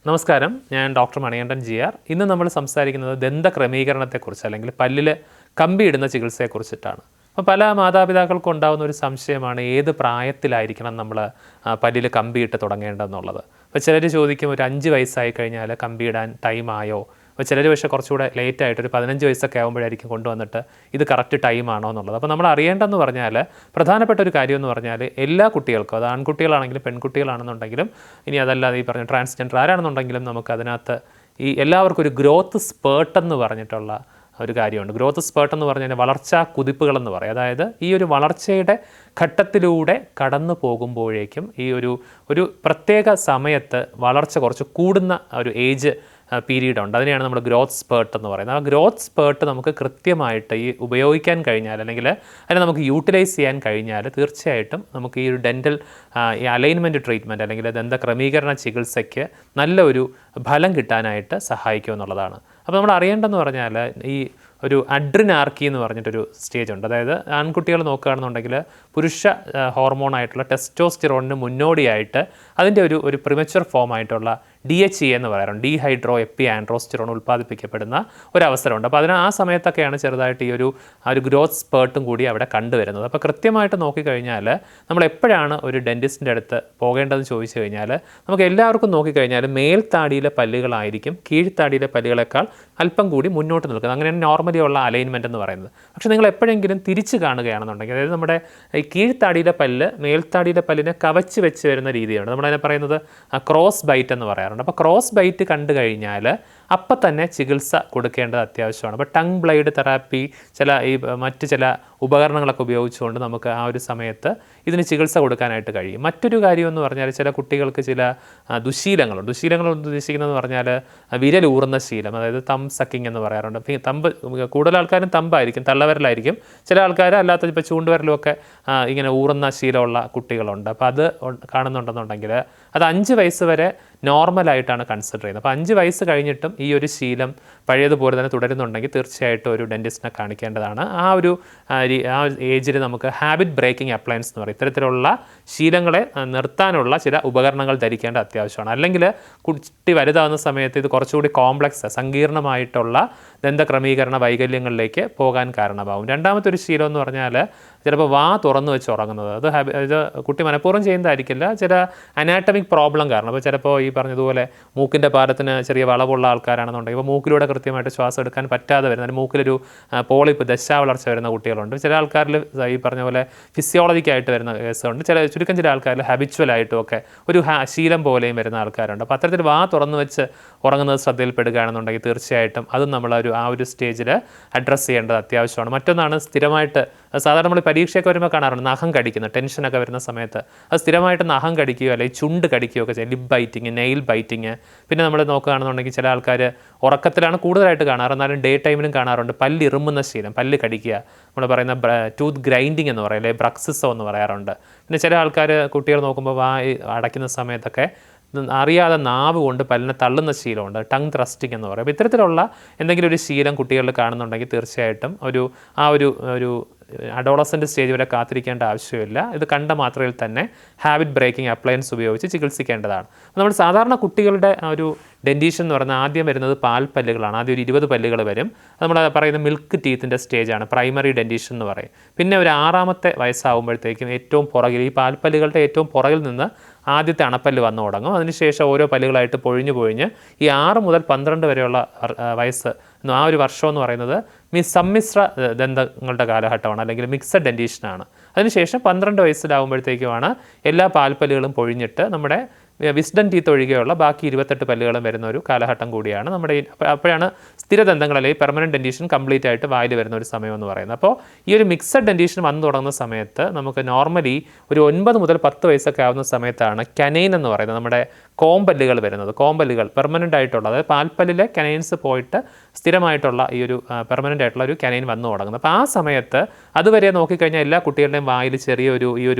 നമസ്കാരം, ഞാൻ ഡോക്ടർ മണികണ്ഠൻ ജി.ആർ. ഇന്ന് നമ്മൾ സംസാരിക്കുന്നത് ദന്തക്രമീകരണത്തെക്കുറിച്ച് അല്ലെങ്കിൽ പല്ലിൽ കമ്പിയിടുന്ന ചികിത്സയെക്കുറിച്ചിട്ടാണ്. അപ്പോൾ പല മാതാപിതാക്കൾക്കും ഉണ്ടാകുന്ന ഒരു സംശയമാണ് ഏത് പ്രായത്തിലായിരിക്കണം നമ്മൾ പല്ലിൽ കമ്പിയിട്ട് തുടങ്ങേണ്ടതെന്നുള്ളത്. അപ്പോൾ ചിലർ ചോദിക്കും ഒരു 5 വയസ്സായി കഴിഞ്ഞാൽ കമ്പിയിടാൻ ടൈമായോ? അപ്പോൾ ചിലർ പക്ഷേ കുറച്ചുകൂടെ ലേറ്റായിട്ട് ഒരു 15 വയസ്സൊക്കെ ആകുമ്പോഴായിരിക്കും കൊണ്ടുവന്നിട്ട് ഇത് കറക്റ്റ് ടൈമാണോ എന്നുള്ളത്. അപ്പോൾ നമ്മൾ അറിയേണ്ടതെന്ന് പറഞ്ഞാൽ പ്രധാനപ്പെട്ട ഒരു കാര്യം എന്ന് പറഞ്ഞാൽ എല്ലാ കുട്ടികൾക്കും, അത് ആൺകുട്ടികളാണെങ്കിലും പെൺകുട്ടികളാണെന്നുണ്ടെങ്കിലും ഇനി അതല്ലാതെ ഈ പറഞ്ഞ ട്രാൻസ്ജെൻഡർ ആരാണെന്നുണ്ടെങ്കിലും നമുക്ക് അതിനകത്ത് ഈ എല്ലാവർക്കും ഒരു ഗ്രോത്ത് സ്പേർട്ട് എന്ന് പറഞ്ഞിട്ടുള്ള ഒരു കാര്യമുണ്ട്. ഗ്രോത്ത് സ്പേർട്ട് എന്ന് പറഞ്ഞാൽ വളർച്ചാ കുതിപ്പുകളെന്ന് പറയും. അതായത് ഈ ഒരു വളർച്ചയുടെ ഘട്ടത്തിലൂടെ കടന്നു പോകുമ്പോഴേക്കും ഈ ഒരു പ്രത്യേക സമയത്ത് വളർച്ച കുറച്ച് കൂടുന്ന ഒരു ഏജ് പീരീഡ് ഉണ്ട്. അതിനെയാണ് നമ്മൾ ഗ്രോത്ത് സ്പേർട്ട് എന്ന് പറയുന്നത്. ആ ഗ്രോത്ത് സ്പേർട്ട് നമുക്ക് കൃത്യമായിട്ട് ഈ ഉപയോഗിക്കാൻ കഴിഞ്ഞാൽ അല്ലെങ്കിൽ അതിനെ നമുക്ക് യൂട്ടിലൈസ് ചെയ്യാൻ കഴിഞ്ഞാൽ തീർച്ചയായിട്ടും നമുക്ക് ഈ ഒരു ഡെൻ്റൽ ഈ അലൈൻമെൻറ്റ് ട്രീറ്റ്മെൻറ്റ് അല്ലെങ്കിൽ ദന്തക്രമീകരണ ചികിത്സയ്ക്ക് നല്ലൊരു ഫലം കിട്ടാനായിട്ട് സഹായിക്കും എന്നുള്ളതാണ്. അപ്പോൾ നമ്മൾ അറിയേണ്ടതെന്ന് പറഞ്ഞാൽ ഈ ഒരു അഡ്രിനാർക്കി എന്ന് പറഞ്ഞിട്ടൊരു സ്റ്റേജ് ഉണ്ട്. അതായത് ആൺകുട്ടികൾ നോക്കുകയാണെന്നുണ്ടെങ്കിൽ പുരുഷ ഹോർമോണായിട്ടുള്ള ടെസ്റ്റോസ്റ്റിറോണിന് മുന്നോടിയായിട്ട് അതിൻ്റെ ഒരു പ്രിമച്വർ ഫോമായിട്ടുള്ള DHEA എന്ന് പറയാറുണ്ട്, ഡീഹൈഡ്രോ എപ്പി ആൻഡ്രോസ്റ്റിറോൺ ഉൽപ്പാദിപ്പിക്കപ്പെടുന്ന ഒരവസരമുണ്ട്. അപ്പോൾ ആ സമയത്തൊക്കെയാണ് ചെറുതായിട്ട് ഈ ഒരു ഗ്രോത്ത് സ്പേർട്ടും കൂടി അവിടെ കണ്ടുവരുന്നത്. അപ്പോൾ കൃത്യമായിട്ട് നോക്കിക്കഴിഞ്ഞാൽ നമ്മൾ എപ്പോഴാണ് ഒരു ഡെൻറ്റിസ്റ്റിൻ്റെ അടുത്ത് പോകേണ്ടതെന്ന് ചോദിച്ചു കഴിഞ്ഞാൽ നമുക്ക് എല്ലാവർക്കും നോക്കിക്കഴിഞ്ഞാൽ മേൽത്താടിയിലെ പല്ലുകളായിരിക്കും കീഴ്ത്താടിയിലെ പല്ലുകളെക്കാൾ അല്പം കൂടി മുന്നോട്ട് നിൽക്കുന്നത്. അങ്ങനെയാണ് നോർമലി ഉള്ള അലൈൻമെൻറ്റ് എന്ന് പറയുന്നത്. പക്ഷേ നിങ്ങൾ എപ്പോഴെങ്കിലും തിരിച്ച് കാണുകയാണെന്നുണ്ടെങ്കിൽ, അതായത് നമ്മുടെ ഈ കീഴ്ത്താടിയിലെ പല്ല് മേൽത്താടിയിലെ പല്ലിനെ കവച്ച് വെച്ച് വരുന്ന രീതിയാണ്. നമ്മളതിനെ പറയുന്നത് ക്രോസ് ബൈറ്റ് എന്ന് പറയാറുണ്ട്. അപ്പോൾ ക്രോസ് ബൈറ്റ് കണ്ടു കഴിഞ്ഞാൽ അപ്പം തന്നെ ചികിത്സ കൊടുക്കേണ്ടത് അത്യാവശ്യമാണ്. അപ്പോൾ ടങ് ബ്ലേഡ് തെറാപ്പി, മറ്റ് ചില ഉപകരണങ്ങളൊക്കെ ഉപയോഗിച്ചുകൊണ്ട് നമുക്ക് ആ ഒരു സമയത്ത് ഇതിന് ചികിത്സ കൊടുക്കാനായിട്ട് കഴിയും. മറ്റൊരു കാര്യമെന്ന് പറഞ്ഞാൽ ചില കുട്ടികൾക്ക് ചില ദുശീലങ്ങളുണ്ട്. ദുശീലങ്ങൾ ഉദ്ദേശിക്കുന്നതെന്ന് പറഞ്ഞാൽ വിരലൂറുന്ന ശീലം, അതായത് തം സക്കിങ് എന്ന് പറയാറുണ്ട്. തമ്പ് കൂടുതൽ ആൾക്കാരും തമ്പായിരിക്കും, തള്ളവിരലായിരിക്കും. ചില ആൾക്കാർ അല്ലാത്ത ഇപ്പോൾ ചൂണ്ടുവിരലുമൊക്കെ ഇങ്ങനെ ഊറുന്ന ശീലമുള്ള കുട്ടികളുണ്ട്. അപ്പോൾ അത് കാണുന്നുണ്ടെന്നുണ്ടെങ്കിൽ അത് 5 വയസ്സ് വരെ നോർമലായിട്ടാണ് കൺസിഡർ ചെയ്യുന്നത്. അപ്പോൾ 5 വയസ്സ് കഴിഞ്ഞിട്ടും ഈ ഒരു ശീലം പഴയതുപോലെ തന്നെ തുടരുന്നുണ്ടെങ്കിൽ തീർച്ചയായിട്ടും ഒരു ഡെൻറ്റിസ്റ്റിനെ കാണിക്കേണ്ടതാണ്. ആ ഏജിൽ നമുക്ക് ഹാബിറ്റ് ബ്രേക്കിംഗ് അപ്ലയൻസ് എന്ന് പറയും. ഇത്തരത്തിലുള്ള ശീലങ്ങളെ നിർത്താനുള്ള ചില ഉപകരണങ്ങൾ ധരിക്കേണ്ട അത്യാവശ്യമാണ്. അല്ലെങ്കിൽ കുട്ടി വലുതാവുന്ന സമയത്ത് ഇത് കുറച്ചുകൂടി കോംപ്ലക്സ് സങ്കീർണമായിട്ടുള്ള ദന്തക്രമീകരണ വൈകല്യങ്ങളിലേക്ക് പോകാൻ കാരണമാകും. രണ്ടാമത്തെ ഒരു ശീലം എന്ന് പറഞ്ഞാൽ ചിലപ്പോൾ വാ തുറന്നു വെച്ച് ഉറങ്ങുന്നത്. ഇത് കുട്ടി മനഃപൂർവ്വം ചെയ്യുന്നതായിരിക്കില്ല, ചില അനാറ്റമിക് പ്രോബ്ലം കാരണം. അപ്പോൾ ചിലപ്പോൾ ഈ പറഞ്ഞതുപോലെ മൂക്കിൻ്റെ പാദത്തിന് ചെറിയ വളവുള്ള ആൾക്കാരാണെന്നുണ്ടെങ്കിൽ ഇപ്പോൾ മൂക്കിലൂടെ കൃത്യമായിട്ട് ശ്വാസം എടുക്കാൻ പറ്റാതെ വരുന്ന, അല്ലെങ്കിൽ മൂക്കിലൊരു പോളിപ്പ് ദശാവളർച്ച വരുന്ന കുട്ടികളുണ്ട്. ചില ആൾക്കാരിൽ ഈ പറഞ്ഞ പോലെ ഫിസിയോളജിക്കായിട്ട് വരുന്ന കേസുണ്ട്. ചുരുക്കം ചില ആൾക്കാരിൽ ഹാബിച്വലായിട്ടും ഒക്കെ ഒരു ശീലം പോലെയും വരുന്ന ആൾക്കാരുണ്ട്. അപ്പോൾ അത്തരത്തിൽ വാ തുറന്നു വെച്ച് ഉറങ്ങുന്നത് ശ്രദ്ധയിൽപ്പെടുകയാണെന്നുണ്ടെങ്കിൽ തീർച്ചയായിട്ടും അതും നമ്മൾ ആ ഒരു സ്റ്റേജിൽ അഡ്രസ്സ് ചെയ്യേണ്ടത് അത്യാവശ്യമാണ്. മറ്റൊന്നാണ് സ്ഥിരമായിട്ട്, സാധാരണ നമ്മൾ പരീക്ഷയൊക്കെ വരുമ്പോൾ കാണാറുണ്ട് നഖം കടിക്കുന്നത്, ടെൻഷനൊക്കെ വരുന്ന സമയത്ത് അത് സ്ഥിരമായിട്ട് നഖം കടിക്കുകയോ അല്ലെങ്കിൽ ചുണ്ട് കടിക്കുകയോ ഒക്കെ ചെയ്യും. Lip biting, nail biting. പിന്നെ നമ്മൾ നോക്കുകയാണെന്നുണ്ടെങ്കിൽ ചില ആൾക്കാർ ഉറക്കത്തിലാണ് കൂടുതലായിട്ട് കാണാറ്, എന്നാലും ഡേ ടൈമിലും കാണാറുണ്ട് പല്ലിറുമ്പുന്ന ശീലം, പല്ല് കടിക്കുക. നമ്മൾ പറയുന്ന ടൂത്ത് ഗ്രൈൻഡിങ് എന്ന് പറയും, അല്ലെങ്കിൽ ബ്രക്സിസോ എന്ന് പറയാറുണ്ട്. പിന്നെ ചില ആൾക്കാർ കുട്ടികൾ നോക്കുമ്പോൾ അടയ്ക്കുന്ന സമയത്തൊക്കെ അറിയാതെ നാവ് കൊണ്ട് പല്ലിനെ തള്ളുന്ന ശീലമുണ്ട്, ടങ് ത്രസ്റ്റിംഗ് എന്ന് പറയും. അപ്പോൾ ഇത്തരത്തിലുള്ള എന്തെങ്കിലും ഒരു ശീലം കുട്ടികളിൽ കാണുന്നുണ്ടെങ്കിൽ തീർച്ചയായിട്ടും ഒരു അഡോളസൻ്റ് സ്റ്റേജ് വരെ കാത്തിരിക്കേണ്ട ആവശ്യമില്ല. ഇത് കണ്ട മാത്രയിൽ തന്നെ ഹാബിറ്റ് ബ്രേക്കിംഗ് അപ്ലയൻസ് ഉപയോഗിച്ച് ചികിത്സിക്കേണ്ടതാണ്. നമ്മൾ സാധാരണ കുട്ടികളുടെ ഒരു ഡെൻറ്റീഷൻ എന്ന് പറയുന്നത് ആദ്യം വരുന്നത് പാൽപ്പല്ലുകളാണ്. ആദ്യം ഒരു 20 പല്ലുകൾ വരും. അത് നമ്മൾ പറയുന്ന മിൽക്ക് ടീത്തിൻ്റെ സ്റ്റേജാണ്, പ്രൈമറി ഡെൻറ്റീഷൻ എന്ന് പറയും. പിന്നെ ഒരു 6ാമത്തെ വയസ്സാകുമ്പോഴത്തേക്കും ഏറ്റവും പുറകിൽ, ഈ പാൽപ്പല്ലുകളുടെ ഏറ്റവും പുറകിൽ നിന്ന് ആദ്യത്തെ അണപ്പല്ല് വന്നു തുടങ്ങും. അതിനുശേഷം ഓരോ പല്ലുകളായിട്ട് പൊഴിഞ്ഞ് ഈ 6 മുതൽ 12 വരെയുള്ള വയസ്സ്, ആ ഒരു വർഷം എന്ന് പറയുന്നത് സമ്മിശ്ര ദന്തങ്ങളുടെ കാലഘട്ടമാണ്, അല്ലെങ്കിൽ മിക്സഡ് ഡെൻറ്റീഷനാണ്. അതിനുശേഷം 12 വയസ്സിലാകുമ്പോഴത്തേക്കുമാണ് എല്ലാ പാൽപ്പല്ലുകളും പൊഴിഞ്ഞിട്ട് നമ്മുടെ വിസ്ഡം ടീത്ത് ഒഴികെയുള്ള ബാക്കി 28 പല്ലുകളും വരുന്ന ഒരു കാലഘട്ടം കൂടിയാണ് നമ്മുടെ അപ്പോഴാണ് സ്ഥിരദന്തങ്ങൾ അല്ലെങ്കിൽ പെർമനൻറ്റ് ഡെൻറ്റീഷൻ കംപ്ലീറ്റ് ആയിട്ട് വായിൽ വരുന്ന ഒരു സമയം എന്ന് പറയുന്നത്. അപ്പോൾ ഈ ഒരു മിക്സഡ് ഡെൻറ്റീഷൻ വന്നു തുടങ്ങുന്ന സമയത്ത് നമുക്ക് നോർമലി ഒരു 9 മുതൽ 10 വയസ്സൊക്കെ ആവുന്ന സമയത്താണ് കനൈൻ എന്ന് പറയുന്നത് നമ്മുടെ കോമ്പല്ലുകൾ വരുന്നത്. കോമ്പല്ലുകൾ പെർമനൻ്റ് ആയിട്ടുള്ള, അതായത് പാൽപ്പല്ലിലെ കനൈൻസ് പോയിട്ട് സ്ഥിരമായിട്ടുള്ള ഈ ഒരു പെർമനൻ്റ് ആയിട്ടുള്ള ഒരു കനൈൻ വന്നു തുടങ്ങുന്നത്. അപ്പോൾ ആ സമയത്ത് അതുവരെ നോക്കിക്കഴിഞ്ഞാൽ എല്ലാ കുട്ടികളുടെയും വായിൽ ചെറിയ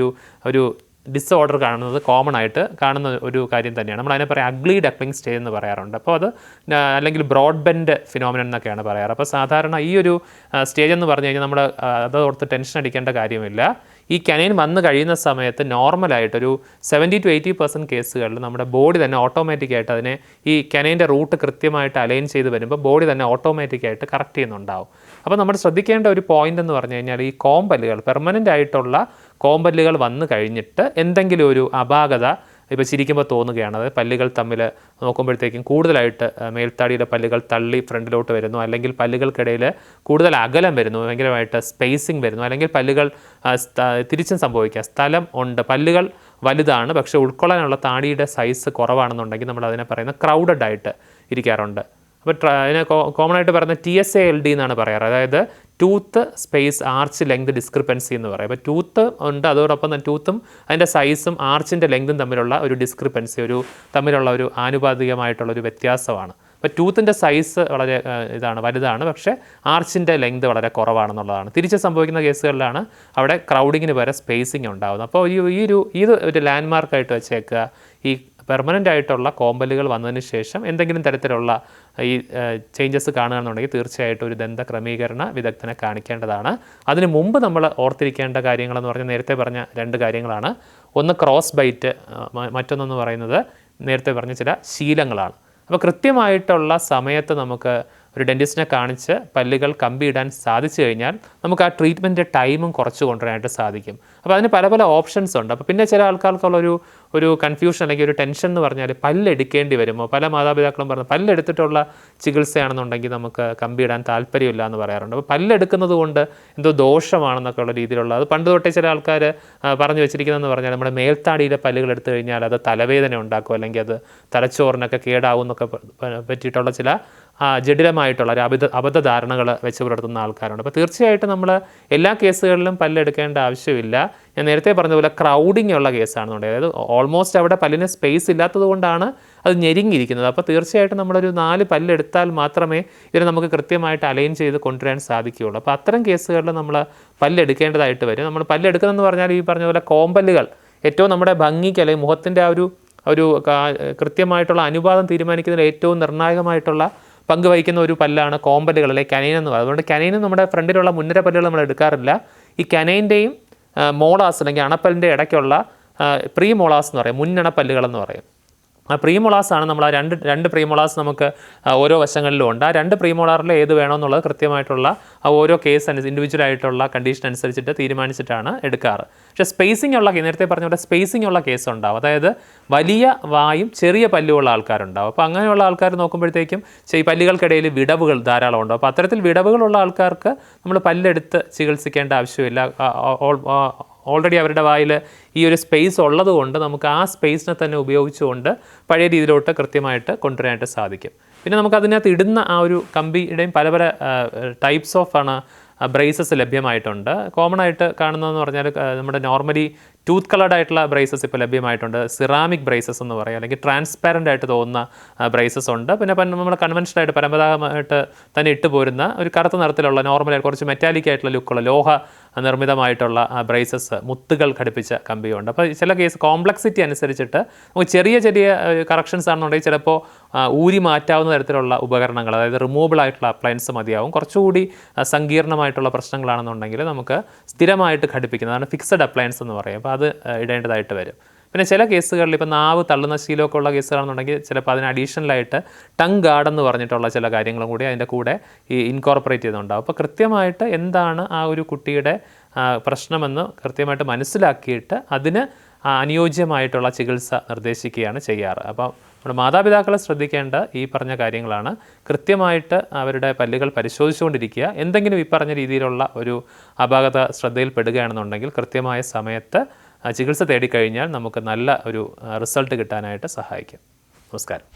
ഒരു ഡിസോർഡർ കോമൺ ആയിട്ട് കാണുന്ന ഒരു കാര്യം തന്നെയാണ്. നമ്മൾ അതിനെ പറയാം അഗ്ലി ഡക്ലിംഗ് സ്റ്റേജ് എന്ന് പറയാറുണ്ട്. അപ്പോൾ അത് അല്ലെങ്കിൽ ബ്രോഡ് ബെൻഡ് ഫിനോമിനൻ എന്നൊക്കെയാണ് പറയാറ്. അപ്പോൾ സാധാരണ ഈ ഒരു സ്റ്റേജ് എന്ന് പറഞ്ഞു കഴിഞ്ഞാൽ നമ്മൾ അതോർത്ത് ടെൻഷൻ അടിക്കേണ്ട കാര്യമില്ല. ഈ കനൈൻ വന്നു കഴിയുന്ന സമയത്ത് നോർമലായിട്ടൊരു 70-80% കേസുകളിൽ നമ്മുടെ ബോഡി തന്നെ ഓട്ടോമാറ്റിക്കായിട്ട് അതിനെ ഈ കനൈൻ്റെ റൂട്ട് കൃത്യമായിട്ട് അലൈൻ ചെയ്ത് വരുമ്പോൾ ബോഡി തന്നെ ഓട്ടോമാറ്റിക്കായിട്ട് കറക്റ്റ് ചെയ്യുന്നുണ്ടാവും. അപ്പോൾ നമ്മൾ ശ്രദ്ധിക്കേണ്ട ഒരു പോയിന്റ് എന്ന് പറഞ്ഞു കഴിഞ്ഞാൽ ഈ കോമ്പല്ലുകൾ പെർമനൻ്റ് ആയിട്ടുള്ള കോമ്പല്ലുകൾ വന്നു കഴിഞ്ഞിട്ട് എന്തെങ്കിലും ഒരു അപാകത ഇപ്പോൾ ചിരിക്കുമ്പോൾ തോന്നുകയാണ്, അതായത് പല്ലുകൾ തമ്മിൽ നോക്കുമ്പോഴത്തേക്കും കൂടുതലായിട്ട് മേൽത്താടിയിലെ പല്ലുകൾ തള്ളി ഫ്രണ്ടിലോട്ട് വരുന്നു, അല്ലെങ്കിൽ പല്ലുകൾക്കിടയിൽ കൂടുതൽ അകലം വരുന്നു, ഭയങ്കരമായിട്ട് സ്പേസിങ് വരുന്നു, അല്ലെങ്കിൽ പല്ലുകൾ തിരിച്ചും സംഭവിക്കുക, സ്ഥലം ഉണ്ട്, പല്ലുകൾ വലുതാണ് പക്ഷേ ഉൾക്കൊള്ളാനുള്ള താടിയുടെ സൈസ് കുറവാണെന്നുണ്ടെങ്കിൽ നമ്മൾ അതിനെ പറയുന്നത് ക്രൗഡഡ് ആയിട്ട് ഇരിക്കാറുണ്ട്. അപ്പോൾ അതിനെ കോമൺ ആയിട്ട് പറയുന്നത് TSALD എന്നാണ് പറയാറ്, അതായത് tooth space arch length discrepancy എന്ന് പറയും. അപ്പോൾ ടൂത്ത് ഉണ്ട്, അതോടൊപ്പം തന്നെ ടൂത്തും അതിൻ്റെ സൈസും ആർച്ചിൻ്റെ ലെങ്തും തമ്മിലുള്ള ഒരു ഡിസ്ക്രിപ്പൻസി, തമ്മിലുള്ള ഒരു ആനുപാതികമായിട്ടുള്ളൊരു വ്യത്യാസമാണ്. അപ്പോൾ ടൂത്തിൻ്റെ സൈസ് വളരെ വലുതാണ് പക്ഷേ ആർച്ചിൻ്റെ ലെങ്ത് വളരെ കുറവാണെന്നുള്ളതാണ്. തിരിച്ച് സംഭവിക്കുന്ന കേസുകളിലാണ് അവിടെ ക്രൗഡിങ്ങിന് പകരം സ്പേസിങ് ഉണ്ടാകുന്നത്. അപ്പോൾ ഇത് ഒരു ലാൻഡ് മാർക്കായിട്ട് വെച്ചേക്കുക. ഈ പെർമനൻ്റ് ആയിട്ടുള്ള കോമ്പലുകൾ വന്നതിന് ശേഷം എന്തെങ്കിലും തരത്തിലുള്ള ഈ ചേഞ്ചസ് കാണുകയാണെന്നുണ്ടെങ്കിൽ തീർച്ചയായിട്ടും ഒരു ദന്ത ക്രമീകരണ വിദഗ്ധനെ കാണിക്കേണ്ടതാണ്. അതിന് മുമ്പ് നമ്മൾ ഓർത്തിരിക്കേണ്ട കാര്യങ്ങളെന്ന് പറഞ്ഞാൽ നേരത്തെ പറഞ്ഞ 2 കാര്യങ്ങളാണ്. ഒന്ന് ക്രോസ് ബൈറ്റ്, മറ്റൊന്നെന്ന് പറയുന്നത് നേരത്തെ പറഞ്ഞ ചില ശീലങ്ങളാണ്. അപ്പോൾ കൃത്യമായിട്ടുള്ള സമയത്ത് നമുക്ക് ഒരു ഡെൻറ്റിസ്റ്റിനെ കാണിച്ച് പല്ലുകൾ കമ്പിയിടാൻ സാധിച്ചു കഴിഞ്ഞാൽ നമുക്ക് ആ ട്രീറ്റ്മെൻറ്റ് ടൈമും കുറച്ച് കൊണ്ടുവരാനായിട്ട് സാധിക്കും. അപ്പോൾ അതിന് പല പല ഓപ്ഷൻസ് ഉണ്ട്. അപ്പോൾ പിന്നെ ചില ആൾക്കാർക്കുള്ളൊരു കൺഫ്യൂഷൻ അല്ലെങ്കിൽ ഒരു ടെൻഷൻ എന്ന് പറഞ്ഞാൽ പല്ലെടുക്കേണ്ടി വരുമോ. പല മാതാപിതാക്കളും പറഞ്ഞു പല്ലെടുത്തിട്ടുള്ള ചികിത്സയാണെന്നുണ്ടെങ്കിൽ നമുക്ക് കമ്പിയിടാൻ താല്പര്യമില്ല എന്ന് പറയാറുണ്ട്. അപ്പോൾ പല്ലെടുക്കുന്നത് കൊണ്ട് എന്തോ ദോഷമാണെന്നൊക്കെ ഉള്ള രീതിയിലുള്ള, അത് പണ്ട് തൊട്ടേ ചില ആൾക്കാർ പറഞ്ഞു വെച്ചിരിക്കുന്നതെന്ന് പറഞ്ഞാൽ നമ്മുടെ മേൽത്താടിയിലെ പല്ലുകൾ എടുത്തു കഴിഞ്ഞാൽ അത് തലവേദന ഉണ്ടാക്കും, അല്ലെങ്കിൽ അത് തലച്ചോറിനൊക്കെ കേടാവും എന്നൊക്കെ പറ്റിയിട്ടുള്ള ചില ജടിലമായിട്ടുള്ള ഒരു അബദ്ധധാരണകൾ വെച്ച് പുലർത്തുന്ന ആൾക്കാരുണ്ട്. അപ്പോൾ തീർച്ചയായിട്ടും നമ്മൾ എല്ലാ കേസുകളിലും പല്ലെടുക്കേണ്ട ആവശ്യമില്ല. ഞാൻ നേരത്തെ പറഞ്ഞതുപോലെ ക്രൗഡിങ് ഉള്ള കേസാണെന്നുണ്ടെങ്കിൽ, അതായത് ഓൾമോസ്റ്റ് അവിടെ പല്ലിന് സ്പേസ് ഇല്ലാത്തത് കൊണ്ടാണ് അത് ഞെരുങ്ങിയിരിക്കുന്നത്. അപ്പോൾ തീർച്ചയായിട്ടും നമ്മളൊരു 4 പല്ലെടുത്താൽ മാത്രമേ ഇതിനെ നമുക്ക് കൃത്യമായിട്ട് അലൈൻ ചെയ്ത് കൊണ്ടുവരാൻ സാധിക്കുകയുള്ളൂ. അപ്പോൾ അത്തരം കേസുകളിൽ നമ്മൾ പല്ലെടുക്കേണ്ടതായിട്ട് വരും. നമ്മൾ പല്ലെടുക്കുന്നതെന്ന് പറഞ്ഞാൽ ഈ പറഞ്ഞ പോലെ കോമ്പല്ലുകൾ ഏറ്റവും നമ്മുടെ ഭംഗിക്ക് അല്ലെങ്കിൽ മുഖത്തിൻ്റെ ഒരു കൃത്യമായിട്ടുള്ള അനുപാതം തീരുമാനിക്കുന്നതിൽ ഏറ്റവും നിർണായകമായിട്ടുള്ള പങ്ക് വഹിക്കുന്ന ഒരു പല്ലാണ് കോമ്പല്ലുകൾ അല്ലെങ്കിൽ കനൈൻ എന്ന് പറയുന്നത്. അതുകൊണ്ട് കനൈനും നമ്മുടെ ഫ്രണ്ടിലുള്ള മുൻനിര പല്ലുകൾ നമ്മൾ എടുക്കാറില്ല. ഈ കനൈൻ്റെയും മോളാസ് അല്ലെങ്കിൽ അണപ്പല്ലിൻ്റെ ഇടയ്ക്കുള്ള പ്രീ മോളാസ് എന്ന് പറയും, മുന്നണപ്പല്ലുകളെന്ന് പറയും. ആ പ്രീമോളാസാണ് നമ്മൾ ആ രണ്ട് പ്രീമോളാസ് നമുക്ക് ഓരോ വശങ്ങളിലും ഉണ്ട്. ആ 2 പ്രീമോളാറിൽ ഏത് വേണമെന്നുള്ളത് കൃത്യമായിട്ടുള്ള ആ ഓരോ കേസ് ഇൻഡിവിജ്വൽ ആയിട്ടുള്ള കണ്ടീഷൻ അനുസരിച്ചിട്ട് തീരുമാനിച്ചിട്ടാണ് എടുക്കാറ്. പക്ഷേ സ്പേസിംഗ് ഉള്ള നേരത്തെ പറഞ്ഞ പോലെ സ്പേസിംഗ് ഉള്ള കേസ് ഉണ്ടാവും, അതായത് വലിയ വായും ചെറിയ പല്ലുമുള്ള ആൾക്കാരുണ്ടാവും. അപ്പോൾ അങ്ങനെയുള്ള ആൾക്കാർ നോക്കുമ്പോഴത്തേക്കും ഈ പല്ലുകൾക്കിടയിൽ വിടവുകൾ ധാരാളം ഉണ്ടാവും. അപ്പോൾ അത്തരത്തിൽ വിടവുകളുള്ള ആൾക്കാർക്ക് നമ്മൾ പല്ലെടുത്ത് ചികിത്സിക്കേണ്ട ആവശ്യമില്ല. ഓൾറെഡി അവരുടെ വായിൽ ഈ ഒരു സ്പേസ് ഉള്ളത് കൊണ്ട് നമുക്ക് ആ സ്പേസിനെ തന്നെ ഉപയോഗിച്ചുകൊണ്ട് പഴയ രീതിയിലോട്ട് കൃത്യമായിട്ട് കൊണ്ടുവരാനായിട്ട് സാധിക്കും. പിന്നെ നമുക്ക് അതിനകത്ത് ഇടുന്ന ആ ഒരു കമ്പിയുടെയും പല പല ടൈപ്സ് ഓഫ് ബ്രേസസ് ലഭ്യമായിട്ടുണ്ട്. കോമൺ ആയിട്ട് കാണുന്നതെന്ന് പറഞ്ഞാൽ നമ്മുടെ നോർമലി ടൂത്ത് കളർഡ് ആയിട്ടുള്ള ബ്രേസസ് ഇപ്പോൾ ലഭ്യമായിട്ടുണ്ട്. സിറാമിക് ബ്രേസസ് എന്ന് പറയും, അല്ലെങ്കിൽ ട്രാൻസ്പാരൻ്റ് ആയിട്ട് തോന്നുന്ന ബ്രേസസ് ഉണ്ട്. പിന്നെ നമ്മൾ കൺവെൻഷനായിട്ട് പരമ്പരാഗതമായിട്ട് തന്നെ ഇട്ട് പോരുന്ന ഒരു കറുത്ത നിറത്തിലുള്ള നോർമലായിട്ട് കുറച്ച് മെറ്റാലിക് ആയിട്ടുള്ള ലുക്കുള്ള ലോഹ നിർമ്മിതമായിട്ടുള്ള ബ്രേസസ്, മുത്തുകൾ ഘടിപ്പിച്ച കമ്പിയുണ്ട്. അപ്പോൾ ചില കേസ് കോംപ്ലക്സിറ്റി അനുസരിച്ചിട്ട് നമുക്ക് ചെറിയ കറക്ഷൻസ് ആണെന്നുണ്ടെങ്കിൽ ചിലപ്പോൾ ഊരി മാറ്റാവുന്ന തരത്തിലുള്ള ഉപകരണങ്ങൾ, അതായത് റിമൂവബിൾ ആയിട്ടുള്ള അപ്ലയൻസ് മതിയാവും. കുറച്ചുകൂടി സങ്കീർണമായിട്ടുള്ള പ്രശ്നങ്ങളാണെന്നുണ്ടെങ്കിൽ നമുക്ക് സ്ഥിരമായിട്ട് ഘടിപ്പിക്കുന്നതാണ് ഫിക്സഡ് അപ്ലയൻസ് എന്ന് പറയും. അപ്പോൾ അത് ഇടേണ്ടതായിട്ട് വരും. പിന്നെ ചില കേസുകളിൽ ഇപ്പോൾ നാവ് തള്ളുന്ന ശീലമൊക്കെ ഉള്ള കേസുകളാണെന്നുണ്ടെങ്കിൽ ചിലപ്പോൾ അതിന് അഡീഷണലായിട്ട് ടങ് ഗാർഡ് എന്ന് പറഞ്ഞിട്ടുള്ള ചില കാര്യങ്ങളും കൂടി അതിൻ്റെ കൂടെ ഇൻകോർപ്പറേറ്റ് ചെയ്തുണ്ടാവും. അപ്പോൾ കൃത്യമായിട്ട് എന്താണ് ആ ഒരു കുട്ടിയുടെ പ്രശ്നമെന്ന് കൃത്യമായിട്ട് മനസ്സിലാക്കിയിട്ട് അതിന് അനുയോജ്യമായിട്ടുള്ള ചികിത്സ നിർദ്ദേശിക്കുകയാണ് ചെയ്യാറ്. അപ്പോൾ നമ്മുടെ മാതാപിതാക്കളെ ശ്രദ്ധിക്കേണ്ട ഈ പറഞ്ഞ കാര്യങ്ങളാണ്. കൃത്യമായിട്ട് അവരുടെ പല്ലുകൾ പരിശോധിച്ചുകൊണ്ടിരിക്കുക. എന്തെങ്കിലും ഈ പറഞ്ഞ രീതിയിലുള്ള ഒരു അപാകത ശ്രദ്ധയിൽപ്പെടുകയാണെന്നുണ്ടെങ്കിൽ കൃത്യമായ സമയത്ത് ചികിത്സ തേടിക്കഴിഞ്ഞാൽ നമുക്ക് നല്ല ഒരു റിസൾട്ട് കിട്ടാനായിട്ട് സഹായിക്കും. നമസ്കാരം.